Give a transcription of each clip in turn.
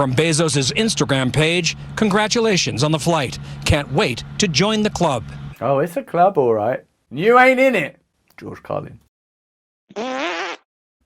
From Bezos' Instagram page, congratulations on the flight. Can't wait to join the club. Oh, it's a club, all right. You ain't in it. George Carlin.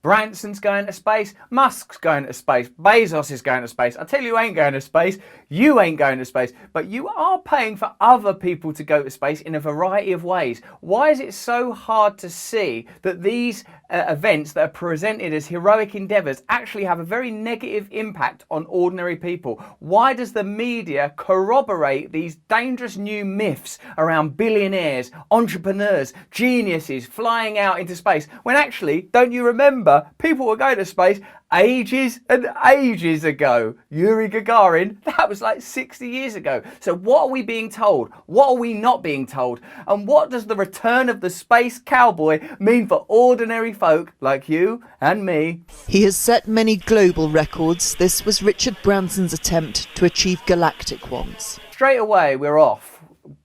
Branson's going to space, Musk's going to space, Bezos is going to space. I tell you who ain't going to space, you ain't going to space, but you are paying for other people to go to space in a variety of ways. Why is it so hard to see that these events that are presented as heroic endeavours actually have a very negative impact on ordinary people? Why does the media corroborate these dangerous new myths around billionaires, entrepreneurs, geniuses flying out into space, when actually, don't you remember, people were going to space ages and ages ago? Yuri Gagarin, that was like 60 years ago. So what are we being told? What are we not being told? And what does the return of the space cowboy mean for ordinary folk like you and me? He has set many global records. This was Richard Branson's attempt to achieve galactic ones. Straight away, we're off.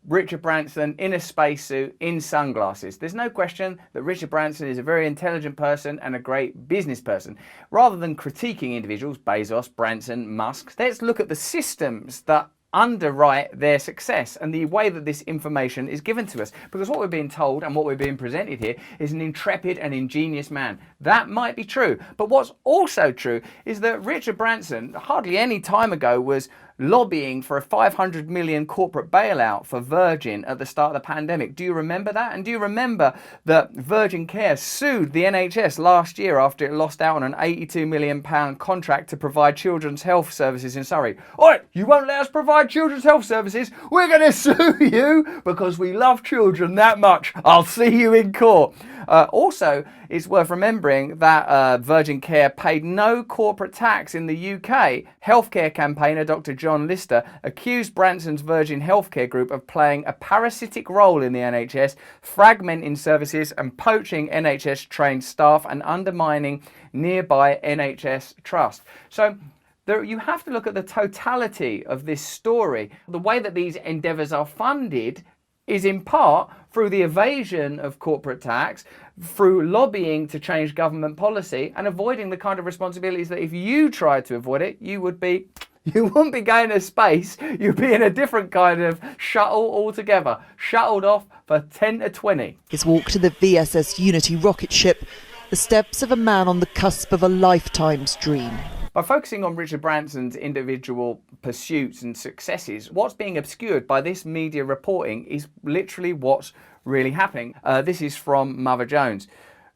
Richard Branson in a spacesuit, in sunglasses. There's no question that Richard Branson is a very intelligent person and a great business person. Rather than critiquing individuals, Bezos, Branson, Musk, let's look at the systems that underwrite their success and the way that this information is given to us. Because what we're being told and what we're being presented here is an intrepid and ingenious man. That might be true. But what's also true is that Richard Branson, hardly any time ago, was lobbying for a 500 million corporate bailout for Virgin at the start of the pandemic. Do you remember that? And do you remember that Virgin Care sued the NHS last year after it lost out on an £82 million contract to provide children's health services in Surrey? Oi, you won't let us provide children's health services? We're going to sue you because we love children that much. I'll see you in court. Also, it's worth remembering that Virgin Care paid no corporate tax in the UK. Healthcare campaigner Dr. John Lister accused Branson's Virgin Healthcare Group of playing a parasitic role in the NHS, fragmenting services and poaching NHS-trained staff and undermining nearby NHS trust. So you have to look at the totality of this story. The way that these endeavours are funded is in part through the evasion of corporate tax, through lobbying to change government policy and avoiding the kind of responsibilities that if you tried to avoid it, you wouldn't be going to space. You'd be in a different kind of shuttle altogether, shuttled off for 10 to 20. His walk to the VSS Unity rocket ship, the steps of a man on the cusp of a lifetime's dream. By focusing on Richard Branson's individual pursuits and successes, what's being obscured by this media reporting is literally what's really happening. This is from Mother Jones.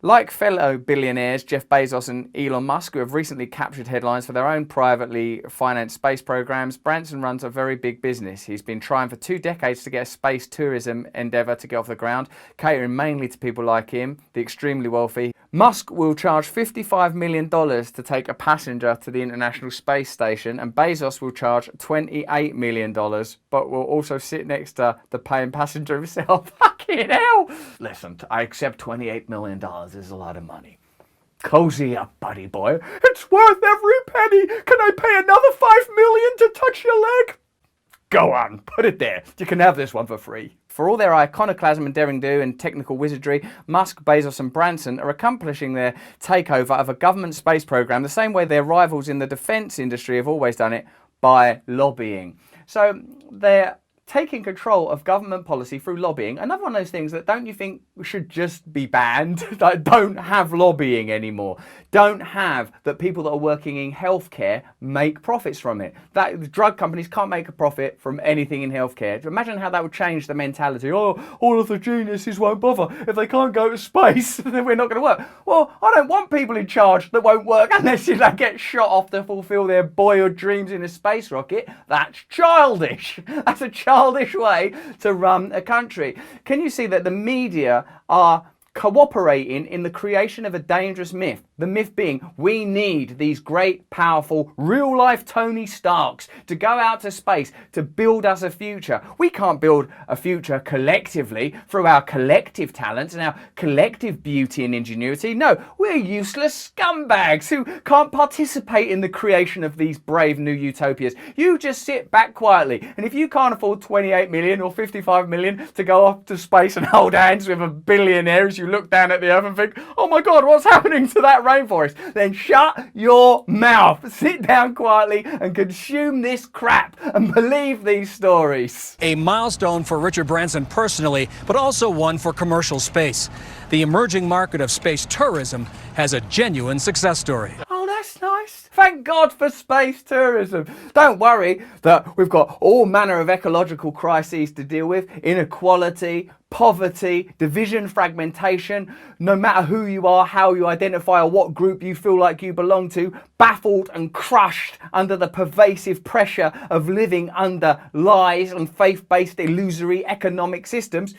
Like fellow billionaires Jeff Bezos and Elon Musk, who have recently captured headlines for their own privately financed space programs, Branson runs a very big business. He's been trying for 2 decades to get a space tourism endeavour to get off the ground, catering mainly to people like him, the extremely wealthy. Musk will charge $55 million to take a passenger to the International Space Station, and Bezos will charge $28 million, but will also sit next to the paying passenger himself. Fucking hell! Listen, I accept $28 million. Is a lot of money. Cozy up, buddy boy. It's worth every penny. Can I pay another $5 million to touch your leg? Go on, put it there. You can have this one for free. For all their iconoclasm and daring-do and technical wizardry, Musk, Bezos and Branson are accomplishing their takeover of a government space program the same way their rivals in the defence industry have always done it, by lobbying. So they're taking control of government policy through lobbying. Another one of those things that don't you think should just be banned? Like, don't have lobbying anymore. Don't have that people that are working in healthcare make profits from it. That drug companies can't make a profit from anything in healthcare. Imagine how that would change the mentality. Oh, all of the geniuses won't bother. If they can't go to space, then we're not going to work. Well, I don't want people in charge that won't work unless they get shot off to fulfill their boyhood dreams in a space rocket. That's childish. That's a childish way to run a country. Can you see that the media are cooperating in the creation of a dangerous myth? The myth being, we need these great, powerful, real-life Tony Starks to go out to space to build us a future. We can't build a future collectively through our collective talents and our collective beauty and ingenuity. No, we're useless scumbags who can't participate in the creation of these brave new utopias. You just sit back quietly, and if you can't afford 28 million or 55 million to go off to space and hold hands with a billionaire as you look down at the earth and think, oh my God, what's happening to that race rainforest, then shut your mouth. Sit down quietly and consume this crap and believe these stories. A milestone for Richard Branson personally, but also one for commercial space. The emerging market of space tourism has a genuine success story. Oh, that's nice. Thank God for space tourism. Don't worry that we've got all manner of ecological crises to deal with. Inequality, poverty, division, fragmentation. No matter who you are, how you identify, or what group you feel like you belong to, baffled and crushed under the pervasive pressure of living under lies and faith-based illusory economic systems.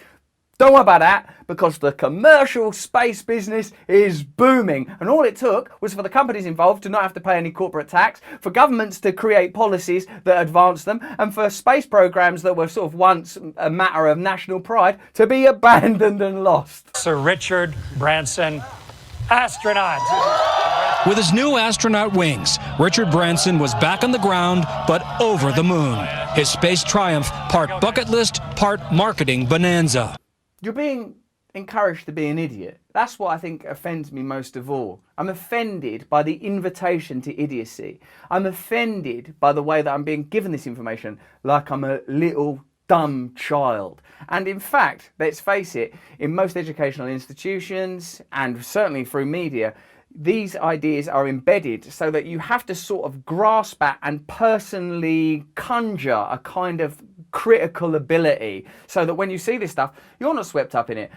Don't worry about that, because the commercial space business is booming. And all it took was for the companies involved to not have to pay any corporate tax, for governments to create policies that advance them, and for space programs that were sort of once a matter of national pride to be abandoned and lost. Sir Richard Branson, astronaut. With his new astronaut wings, Richard Branson was back on the ground, but over the moon. His space triumph, part bucket list, part marketing bonanza. You're being encouraged to be an idiot. That's what I think offends me most of all. I'm offended by the invitation to idiocy. I'm offended by the way that I'm being given this information like I'm a little dumb child. And in fact, let's face it, in most educational institutions and certainly through media, these ideas are embedded so that you have to sort of grasp at and personally conjure a kind of critical ability so that when you see this stuff, you're not swept up in it.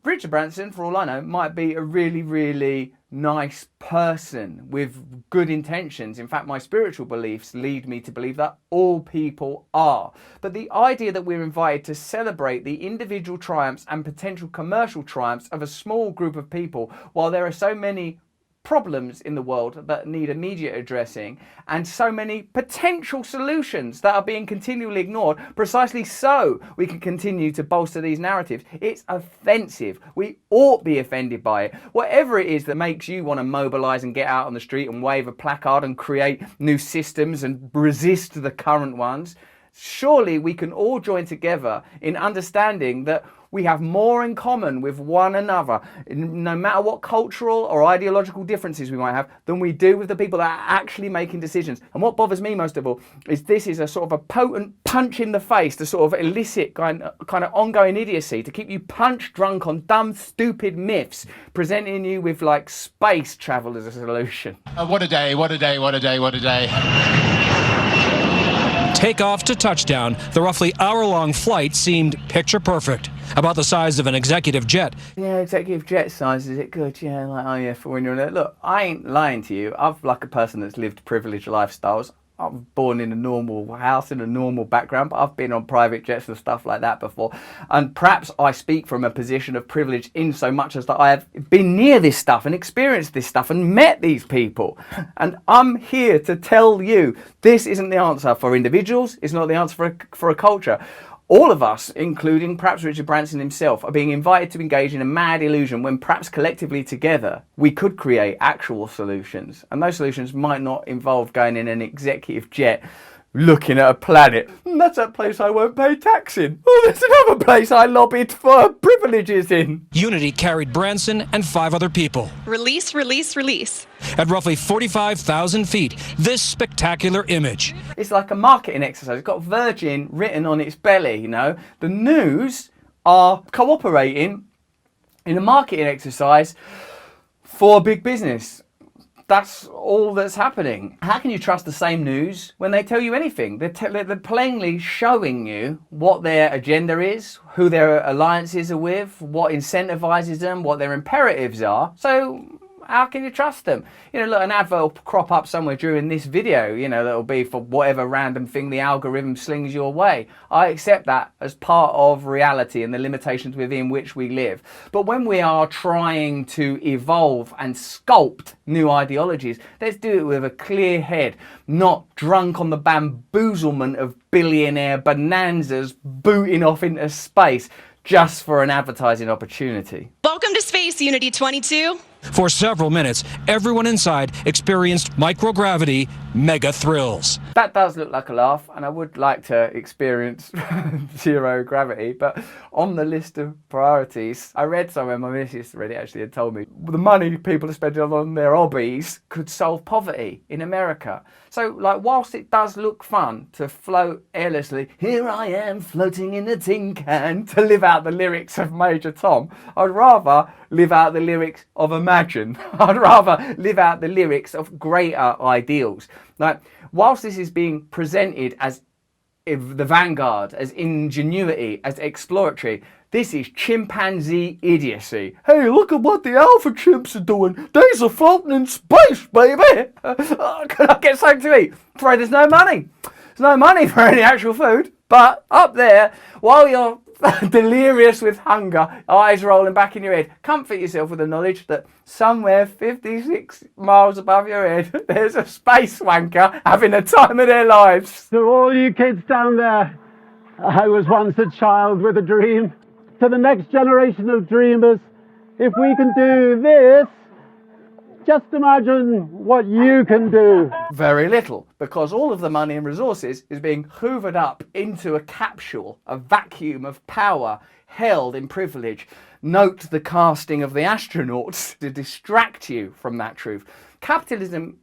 Richard Branson, for all I know, might be a really, really nice person with good intentions. In fact, my spiritual beliefs lead me to believe that all people are. But the idea that we're invited to celebrate the individual triumphs and potential commercial triumphs of a small group of people, while there are so many problems in the world that need immediate addressing and so many potential solutions that are being continually ignored precisely so we can continue to bolster these narratives. It's offensive. We ought to be offended by it. Whatever it is that makes you want to mobilise and get out on the street and wave a placard and create new systems and resist the current ones, surely we can all join together in understanding that we have more in common with one another, no matter what cultural or ideological differences we might have, than we do with the people that are actually making decisions. And what bothers me most of all is this is a sort of a potent punch in the face to sort of elicit kind of ongoing idiocy, to keep you punch drunk on dumb, stupid myths, presenting you with like space travel as a solution. What a day, what a day, what a day, what a day. Takeoff to touchdown, the roughly hour-long flight seemed picture perfect, about the size of an executive jet. Yeah, executive jet size, is it good? Yeah, like, oh yeah, for when you're in it. Look, I ain't lying to you. I've, like a person that's lived privileged lifestyles, I'm born in a normal house, in a normal background, but I've been on private jets and stuff like that before. And perhaps I speak from a position of privilege in so much as that I have been near this stuff and experienced this stuff and met these people. And I'm here to tell you, this isn't the answer for individuals, it's not the answer for a culture. All of us, including perhaps Richard Branson himself, are being invited to engage in a mad illusion when perhaps collectively together we could create actual solutions. And those solutions might not involve going in an executive jet looking at a planet. That's a place I won't pay tax in. Oh, there's another place I lobbied for privileges in. Unity carried Branson and 5 other people. Release, release, release. At roughly 45,000 feet, this spectacular image. It's like a marketing exercise. It's got Virgin written on its belly, you know. The news are cooperating in a marketing exercise for big business. That's all that's happening. How can you trust the same news when they tell you anything? They're plainly showing you what their agenda is, who their alliances are with, what incentivizes them, what their imperatives are. So how can you trust them? You know, look, an advert will crop up somewhere during this video, you know, that'll be for whatever random thing the algorithm slings your way. I accept that as part of reality and the limitations within which we live. But when we are trying to evolve and sculpt new ideologies, let's do it with a clear head, not drunk on the bamboozlement of billionaire bonanzas booting off into space just for an advertising opportunity. Welcome to Space, Unity 22. For several minutes, everyone inside experienced microgravity mega thrills. That does look like a laugh, and I would like to experience zero gravity, but on the list of priorities, I read somewhere, my missus read it actually, and told me the money people are spending on their hobbies could solve poverty in America. So, like, whilst it does look fun to float airlessly, here I am floating in a tin can, to live out the lyrics of Major Tom, I'd rather live out the lyrics of Imagine. I'd rather live out the lyrics of greater ideals. Like, whilst this is being presented as the vanguard, as ingenuity, as exploratory, this is chimpanzee idiocy. Hey, look at what the alpha chimps are doing. These are floating in space, baby. Can I get something to eat? I'm afraid there's no money. There's no money for any actual food. But up there, while you're delirious with hunger, eyes rolling back in your head, comfort yourself with the knowledge that somewhere 56 miles above your head, there's a space wanker having the time of their lives. To all you kids down there, I was once a child with a dream. To the next generation of dreamers, if we can do this, just imagine what you can do. Very little, because all of the money and resources is being hoovered up into a capsule, a vacuum of power held in privilege. Note the casting of the astronauts to distract you from that truth. Capitalism,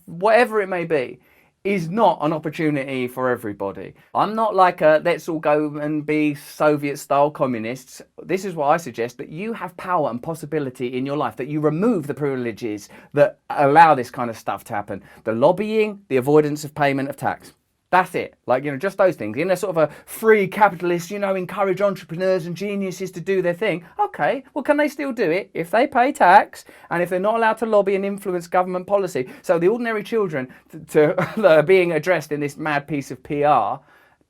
whatever it may be, is not an opportunity for everybody. I'm not like a let's all go and be Soviet-style communists. This is what I suggest, that you have power and possibility in your life, that you remove the privileges that allow this kind of stuff to happen. The lobbying, the avoidance of payment of tax. That's it. Like, just those things. In a sort of a free capitalist, encourage entrepreneurs and geniuses to do their thing. Okay, well, can they still do it if they pay tax and if they're not allowed to lobby and influence government policy? So the ordinary children that are being addressed in this mad piece of PR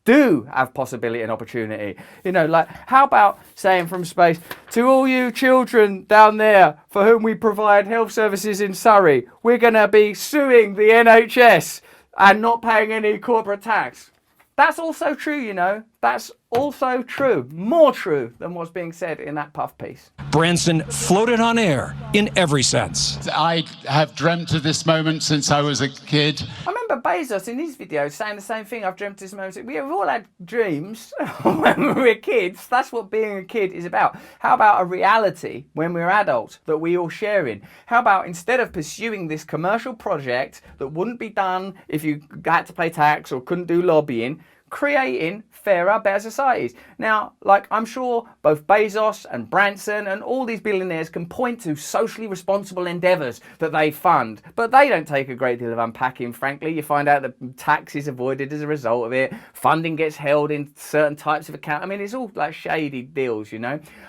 do have possibility and opportunity. Like, how about saying from space, to all you children down there for whom we provide health services in Surrey, we're going to be suing the NHS and not paying any corporate tax. That's also true, That's also true. More true than what's being said in that puff piece. Branson floated on air in every sense. I have dreamt of this moment since I was a kid. I remember Bezos in his videos saying the same thing. I've dreamt this moment. We've all had dreams when we were kids. That's what being a kid is about. How about a reality when we're adults that we all share in? How about, instead of pursuing this commercial project that wouldn't be done if you had to pay tax or couldn't do lobbying, creating fairer, better societies. Now, like, I'm sure both Bezos and Branson and all these billionaires can point to socially responsible endeavours that they fund, but they don't take a great deal of unpacking, frankly. You find out that tax is avoided as a result of it, funding gets held in certain types of account. I mean, it's all like shady deals,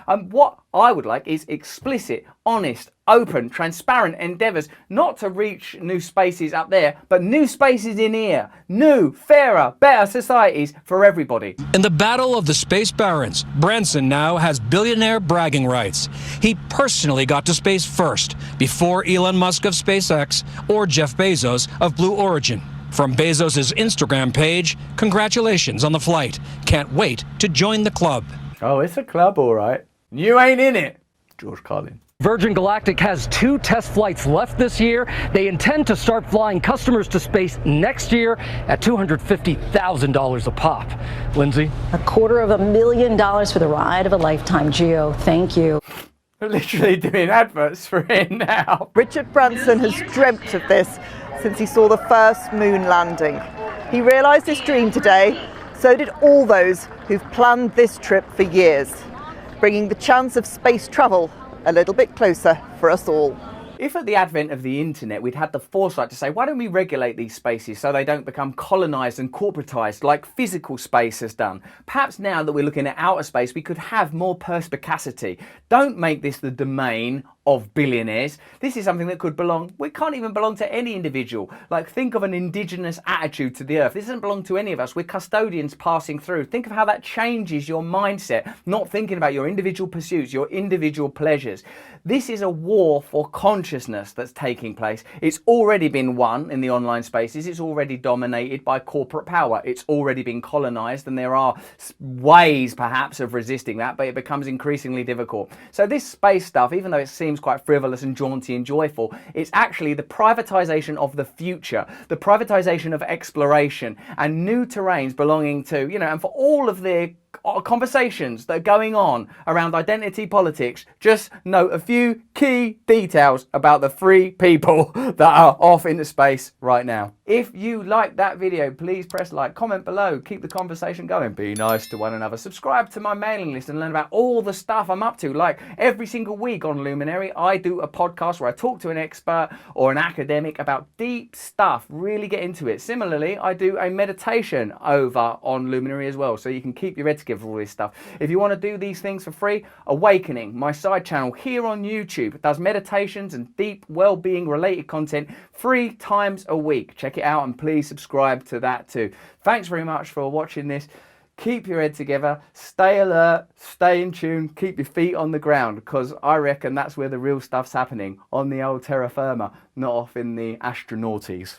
What I would like is explicit, honest, open, transparent endeavours, not to reach new spaces up there, but new spaces in here. New, fairer, better societies for everybody. In the battle of the space barons, Branson now has billionaire bragging rights. He personally got to space first, before Elon Musk of SpaceX or Jeff Bezos of Blue Origin. From Bezos' Instagram page, congratulations on the flight. Can't wait to join the club. Oh, it's a club, all right. You ain't in it. George Carlin. Virgin Galactic has 2 test flights left this year. They intend to start flying customers to space next year at $250,000 a pop. Lindsay? $250,000 for the ride of a lifetime, Gio. Thank you. We're literally doing adverts for it now. Richard Branson has dreamt of this since he saw the first moon landing. He realised his dream today, so did all those who've planned this trip for years, bringing the chance of space travel a little bit closer for us all. If at the advent of the internet we'd had the foresight to say, why don't we regulate these spaces so they don't become colonised and corporatised like physical space has done? Perhaps now that we're looking at outer space, we could have more perspicacity. Don't make this the domain of billionaires. This is something that could belong, it can't even belong to any individual. Like, think of an indigenous attitude to the earth. This doesn't belong to any of us. We're custodians passing through. Think of how that changes your mindset, not thinking about your individual pursuits, your individual pleasures. This is a war for consciousness that's taking place. It's already been won in the online spaces. It's already dominated by corporate power. It's already been colonized, and there are ways perhaps of resisting that, but it becomes increasingly difficult. So this space stuff, even though it seems seems quite frivolous and jaunty and joyful. It's actually the privatization of the future, the privatization of exploration and new terrains belonging to, you know, and for all of the conversations that are going on around identity politics, just note a few key details about the three people that are off into space right now. If you liked that video, please press like, comment below, keep the conversation going, be nice to one another, subscribe to my mailing list and learn about all the stuff I'm up to. Like every single week on Luminary, I do a podcast where I talk to an expert or an academic about deep stuff, really get into it. Similarly, I do a meditation over on Luminary as well, so you can keep your head together for all this stuff. If you want to do these things for free, Awakening, my side channel here on YouTube, does meditations and deep well-being related content 3 times a week. Check it out and please subscribe to that too. Thanks very much for watching this. Keep your head together, stay alert, stay in tune, keep your feet on the ground, because I reckon that's where the real stuff's happening, on the old terra firma, not off in the astronauties.